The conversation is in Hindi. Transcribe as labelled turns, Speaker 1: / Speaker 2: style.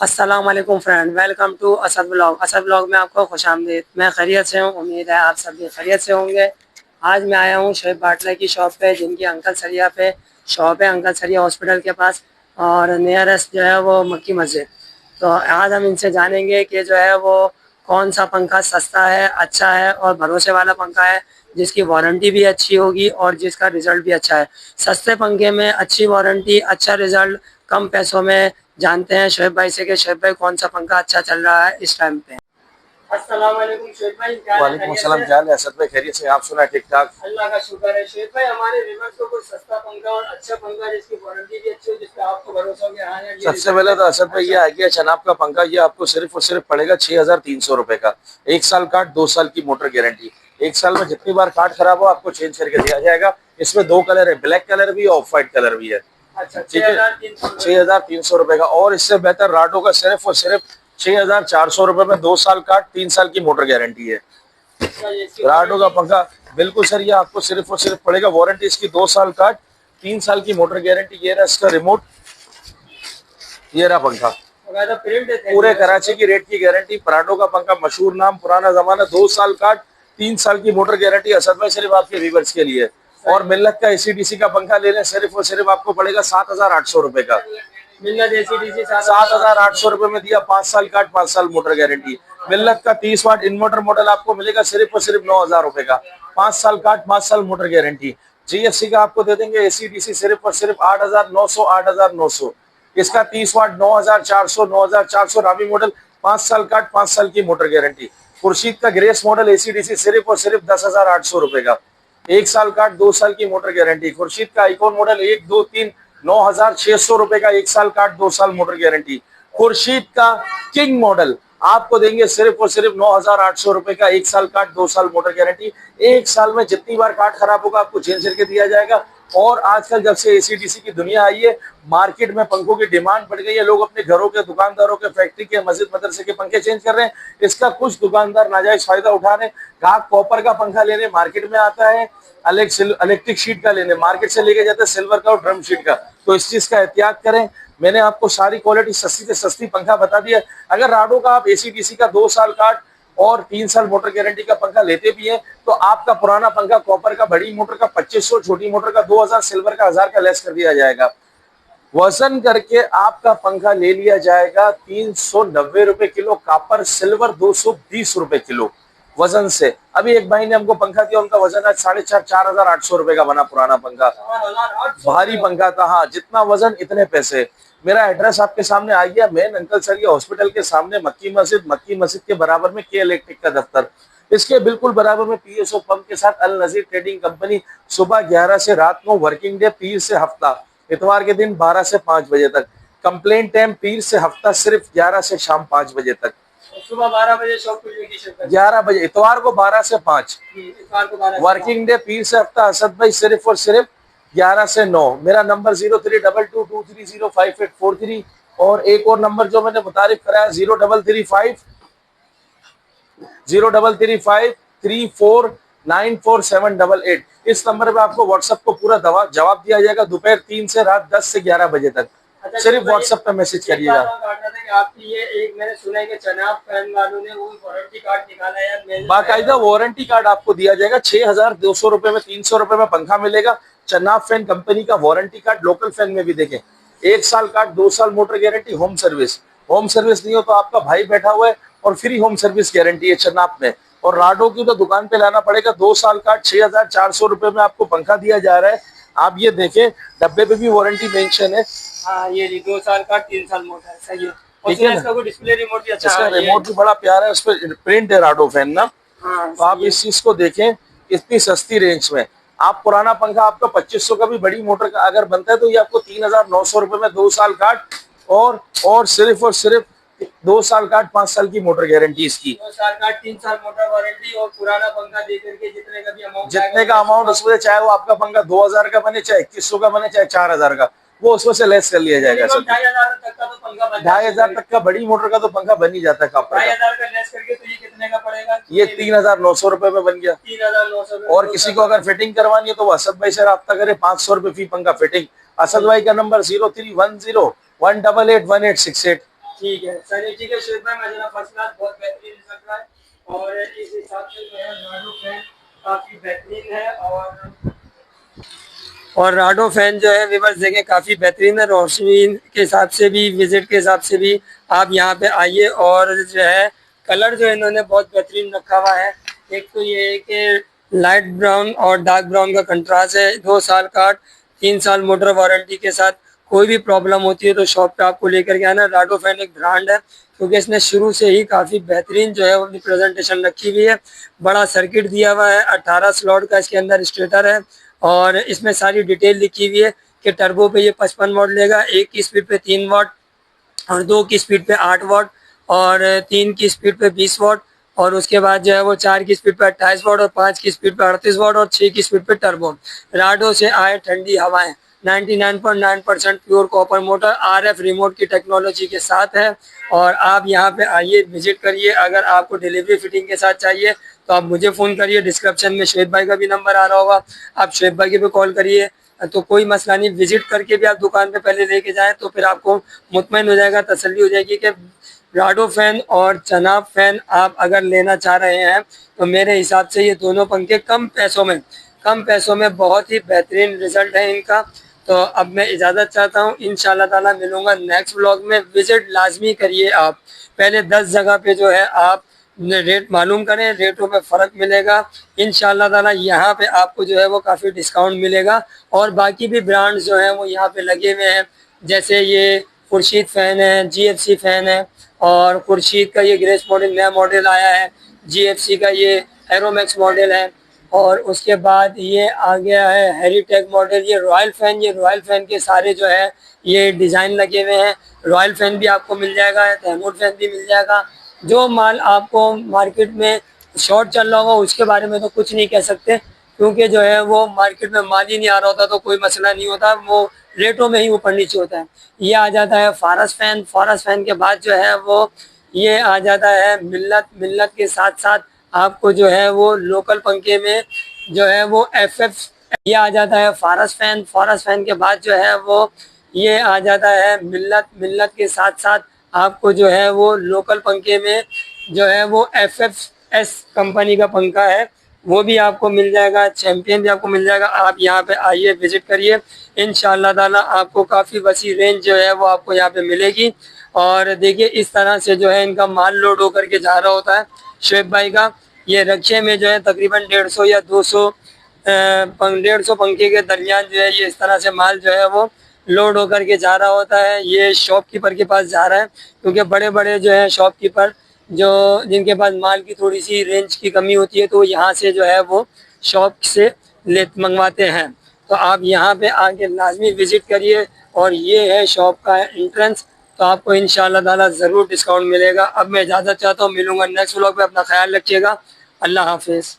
Speaker 1: अस्सलाम वालेकुम friend, welcome to Asad blog. Asad blog में आपको खुशामदीद। मैं खैरियत से हूँ, उम्मीद है आप सब भी खैरियत से होंगे। आज मैं आया हूँ शोएब बाटला की शॉप पे, जिनकी अंकल सरिया पे शॉप है, अंकल सरिया हॉस्पिटल के पास, और नियरेस्ट जो है वो मक्की मस्जिद। तो आज हम इनसे जानेंगे कि जो है वो कौन सा पंखा सस्ता है, अच्छा है और भरोसे वाला पंखा है, जिसकी वारंटी भी अच्छी होगी और जिसका रिजल्ट भी अच्छा है। सस्ते पंखे में अच्छी वारंटी, अच्छा रिजल्ट, कम पैसों में। जानते हैं शोएब भाई से कि शोएब भाई कौन सा पंखा अच्छा चल रहा है इस टाइम पे। अस्सलाम वालेकुम शोएब भाई, क्या हाल है?
Speaker 2: वालेकुम अस्सलाम, क्या हाल है असद भाई? खैरियत से? आप सुना? ठीक ठाक,
Speaker 1: अल्लाह का शुक्र है। शोएब भाई, हमारे व्यूअर्स को कोई सस्ता पंखा और अच्छा पंखा जिसकी वारंटी भी अच्छी हो, जिसका आपको भरोसा हो कि हाँ यार ये
Speaker 2: सबसे पहले तो असद भाई ये आ गया चनाब का पंखा। ये आपको सिर्फ और सिर्फ पड़ेगा 6,300 रुपए का। 1 साल काट, 2 साल की मोटर गारंटी। 1 साल में जितनी बार काट खराब हो आपको चेंज करके दिया जाएगा। इसमें 2 कलर है, ब्लैक कलर भी है, ऑफ व्हाइट कलर भी है।
Speaker 1: अच्छा,
Speaker 2: ठीक है, 6,300 रुपए का। और इससे बेहतर राडो का सिर्फ और सिर्फ 6,400 रुपए में 2 साल काट, 3 साल की मोटर गारंटी है। राडो का पंखा बिल्कुल सर, ये आपको सिर्फ और सिर्फ पड़ेगा। वारंटी इसकी 2 साल काट, 3 साल की मोटर गारंटी। ये रहा इसका रिमोट, ये रहा पंखा। पूरे कराची की रेट की गारंटी। पराठों का पंखा, मशहूर नाम, पुराना जमाना, 2 साल काट, 3 साल की मोटर गारंटी। असद भाई सिर्फ आपके व्यूअर्स के लिए। और मिल्लत का एसीडीसी का पंखा ले लें, सिर्फ और सिर्फ आपको पड़ेगा 7,800 रुपए का।
Speaker 1: मिल्लत एसीडीसी
Speaker 2: 7,800 रुपए में दिया, 5 साल काट, 5 साल मोटर गारंटी। मिल्लत का 30 वाट इन्वर्टर मॉडल आपको मिलेगा सिर्फ और सिर्फ 9,000 रुपए का। 5 साल काट, 5 साल मोटर गारंटी। जीएससी का आपको दे देंगे एसीडीसी सिर्फ और सिर्फ 8,900, 8,900। इसका 30 वाट 9,400, 9,400 रावी मॉडल, 5 साल काट, 5 साल की मोटर गारंटी। खुर्शीद का ग्रेस मॉडल एसीडीसी सिर्फ और सिर्फ 10,800 रुपए का। 1 साल काट, 2 साल की मोटर गारंटी। खुर्शीद का आइकॉन मॉडल 1, 2, 3, 9,600 रुपए का। 1 साल काट, 2 साल मोटर गारंटी। खुर्शीद का किंग मॉडल आपको देंगे सिर्फ और सिर्फ 9,800 रुपए का। 1 साल काट, 2 साल मोटर गारंटी। 1 साल में जितनी बार काट खराब होगा आपको चेंज करके दिया जाएगा। और आजकल जब से एसीडीसी की दुनिया आई है, मार्केट में पंखों की डिमांड बढ़ गई है। लोग अपने घरों के, दुकानदारों के, फैक्ट्री के, मस्जिद मदरसे के पंखे चेंज कर रहे हैं। इसका कुछ दुकानदार नाजायज फायदा उठा रहे हैं। ग्राहक कॉपर का पंखा लेने मार्केट में आता है, इलेक्ट्रिक शीट का लेने मार्केट से लेके जाते हैं, सिल्वर का और ड्रम शीट का। तो इस चीज का एहतियात करें। मैंने आपको सारी क्वालिटी सस्ती से सस्ती पंखा बता दिया। अगर राडो का आप एसीडीसी का 2 साल काट और 3 साल मोटर गारंटी का पंखा लेते भी हैं, तो आपका पुराना पंखा कॉपर का बड़ी मोटर का 2,500, छोटी मोटर का 2,000, सिल्वर का 1,000 का लेस कर दिया जाएगा। वजन करके आपका पंखा ले लिया जाएगा 390 रुपए किलो। कॉपर सिल्वर 220 रुपए किलो वजन से। अभी एक भाई ने हमको पंखा दिया, उनका वजन आज 4,500 रुपए का बना। पुराना पंखा, भारी पंखा था। हाँ, जितना वजन इतने पैसे। मेरा एड्रेस आपके सामने आ गया, मेन अंकल सरिया हॉस्पिटल के सामने मक्की मस्जिद के बराबर में के इलेक्ट्रिक का दफ्तर। इसके बिल्कुल बराबर में पीएसओ पंप के साथ अल नजीर ट्रेडिंग कंपनी। सुबह 11 से रात 9, वर्किंग डे पीर से हफ्ता, इतवार के दिन 12 से 5 बजे तक। कंप्लेंट टाइम पीर से हफ्ता सिर्फ 11 से शाम 5 बजे तक।
Speaker 1: सुबह 12 बजे शॉप खुलने की शिफ्ट
Speaker 2: 11 बजे, इतवार को 12 से 5, वर्किंग डे पीर से हफ्ता। असद भाई सिर्फ और सिर्फ 11 से 9। मेरा नंबर 0322230543। और एक और नंबर जो मैंने मुतारिफ कराया 0335349478। इस नंबर पे आपको व्हाट्सएप को पूरा जवाब दिया जाएगा दोपहर 3 से रात 10 से 11 बजे तक।
Speaker 1: अच्छा,
Speaker 2: सिर्फ व्हाट्सएप पे मैसेज करिएगा।
Speaker 1: आपकी ये एक मैंने सुना है कि चनाब फैन वालों ने वो वारंटी कार्ड निकाला है,
Speaker 2: बाकायदा वारंटी कार्ड आपको दिया जाएगा। 6,200 रुपए में 300 रुपए में पंखा मिलेगा। चनाब फैन कंपनी का वारंटी कार्ड। लोकल फैन में भी देखें, 1 साल काट, 2 साल motor guarantee, home service. Home service नहीं हो तो आपका भाई बैठा हुआ है और फ्री होम सर्विस गारंटी है चनाब में। और राडो की तो दुकान पे लाना पड़ेगा। 2 साल काट, 6,400 रुपए में आपको पंखा दिया जा रहा है। आप ये देखें, डब्बे पे भी वारंटी मेंशन है।
Speaker 1: हाँ, ये 2 साल का 3 साल मोटर है, सही है।
Speaker 2: ठीक है ना?
Speaker 1: इसका डिस्प्ले रिमोट भी अच्छा
Speaker 2: इसका
Speaker 1: है,
Speaker 2: रिमोट भी बड़ा प्यारा है, उस पर प्रिंट है राडो फैन ना।
Speaker 1: हाँ,
Speaker 2: तो आप इस चीज को देखें, इतनी सस्ती रेंज में। आप पुराना पंखा आपका 2,500 का भी बड़ी मोटर का अगर बनता है तो ये आपको 3,900 रुपए में 2 साल काट और सिर्फ 2 साल काट, 5 साल की मोटर गारंटी इसकी।
Speaker 1: 2 साल का 3 साल मोटर वारंटी। और पुराना पंखा दे करके जितने का भी
Speaker 2: अमाउंट उसमें, चाहे वो आपका पंखा 2,000 का बने, चाहे 2,100 का बने, चाहे 4,000 का, वो उसमें से लेस कर लिया जाएगा।
Speaker 1: 2,500 तक का तो पंखा बन
Speaker 2: 2,500 तक का बड़ी मोटर का तो पंखा बन ही जाता है।
Speaker 1: 2,500 का लेस करके तो ये कितने का पड़ेगा?
Speaker 2: ये 3,900 रुपए में बन गया।
Speaker 1: 3,900।
Speaker 2: और किसी को अगर फिटिंग करवानी है तो वो असद भाई से रब्ता करे, 500 रुपए फी पंखा फिटिंग। असद भाई का नंबर 0310188168।
Speaker 1: ठीक है सर, ठीक है शोएब भाई, माशाल्लाह फर्स्ट क्लास, बहुत बेहतरीन रिजल्ट रहा है। और इस हिसाब से जो है राडो फैन काफ़ी बेहतरीन है। और राडो फैन जो है व्यूअर्स देखें काफ़ी बेहतरीन है, रोशनी के हिसाब से भी, विजिट के हिसाब से भी आप यहाँ पे आइए। और जो है कलर जो इन्होंने बहुत बेहतरीन रखा हुआ है। एक तो ये है कि लाइट ब्राउन और डार्क ब्राउन का कंट्रास्ट है। 2 साल का 3 साल मोटर वारंटी के साथ। कोई भी प्रॉब्लम होती है तो शॉप पे आपको लेकर के आना। राडो फैन एक ब्रांड है क्योंकि इसने शुरू से ही काफ़ी बेहतरीन जो है अपनी प्रेजेंटेशन रखी हुई है। बड़ा सर्किट दिया हुआ है, 18 स्लॉट का इसके अंदर स्टेटर है। और इसमें सारी डिटेल लिखी हुई है कि टर्बो पे ये 55 वाट लेगा, 1 की स्पीड पे 3 वाट, और 2 की स्पीड पे 8 वाट, और 3 की स्पीड पे 20 वाट, और उसके बाद जो है वो 4 की स्पीड पे 28 वाट, और 5 की स्पीड पे 38 वाट, और 6 की स्पीड पे टर्बो। राडो से आए ठंडी हवाएं, 99.9% pure copper motor, RF remote की टेक्नोलॉजी के साथ है। और आप यहाँ पे आइए, विजिट करिए। अगर आपको डिलीवरी फिटिंग के साथ चाहिए तो आप मुझे फ़ोन करिए, डिस्क्रिप्शन में शोएब भाई का भी नंबर आ रहा होगा, आप शोएब भाई के भी कॉल करिए, तो कोई मसला नहीं। विजिट करके भी आप दुकान पे पहले लेके जाएं तो फिर आपको मुतमईन हो जाएगा, तसल्ली हो जाएगी कि राडो फैन और चनाब फैन आप अगर लेना चाह रहे हैं तो मेरे हिसाब से ये दोनों पंखे कम पैसों में बहुत ही बेहतरीन रिजल्ट है इनका। तो अब मैं इजाज़त चाहता हूँ, इंशाल्लाह ताला मिलूँगा नेक्स्ट व्लॉग में। विज़िट लाजमी करिए आप, पहले 10 जगह पे जो है आप रेट मालूम करें, रेटों में फ़र्क मिलेगा इंशाल्लाह ताला। यहाँ पे आपको जो है वो काफ़ी डिस्काउंट मिलेगा। और बाकी भी ब्रांड्स जो हैं वो यहाँ पे लगे हुए हैं, जैसे ये खुर्शीद फ़ैन है, GFC फ़ैन है, और खुर्शीद का ये ग्रेस मॉडल नया मॉडल आया है, GFC का ये एरोमैक्स मॉडल है, और उसके बाद ये आ गया है हेरीटेक मॉडल, ये रॉयल फ़ैन के सारे जो है ये डिज़ाइन लगे हुए हैं। रॉयल फ़ैन भी आपको मिल जाएगा, तैमूर फ़ैन भी मिल जाएगा। जो माल आपको मार्केट में शॉर्ट चल रहा होगा उसके बारे में तो कुछ नहीं कह सकते, क्योंकि जो है वो मार्केट में माल ही नहीं आ रहा होता तो कोई मसला नहीं होता, वो रेटों में ही ऊपर नीचे होता है। ये आ जाता है फारस फ़ैन के बाद जो है वो ये आ जाता है मिल्लत के साथ साथ आपको जो है वो लोकल पंखे में जो है वो FF, ये आ जाता है फारस फ़ैन के बाद जो है वो ये आ जाता है मिल्लत के साथ साथ आपको जो है वो लोकल पंखे में जो है वो FFS कंपनी का पंखा है, वो भी आपको मिल जाएगा, चैम्पियन भी आपको मिल जाएगा। आप यहाँ पे आइए, विजिट करिए, इंशाल्लाह ताला आपको काफ़ी वसी रेंज जो है वो आपको यहाँ पे मिलेगी। और देखिए इस तरह से जो है इनका माल लोड होकर के जा रहा होता है शोएब भाई का। ये रक्शे में जो है तकरीबन 150 या 200 150 पंखे के दरमियान जो है ये इस तरह से माल जो है वो लोड होकर के जा रहा होता है। ये शॉपकीपर के पास जा रहा है, क्योंकि बड़े बड़े जो है शॉपकीपर जो जिनके पास माल की थोड़ी सी रेंज की कमी होती है तो यहाँ से जो है वो शॉप से ले मंगवाते हैं। तो आप यहाँ पे आके लाजमी विज़िट करिए। और ये है शॉप का एंट्रेंस, तो आपको इंशाल्लाह ताला ज़रूर डिस्काउंट मिलेगा। अब मैं इजाज़त चाहता हूँ, मिलूँगा नेक्स्ट व्लॉग में। अपना ख्याल रखिएगा, अल्लाह हाफिज़।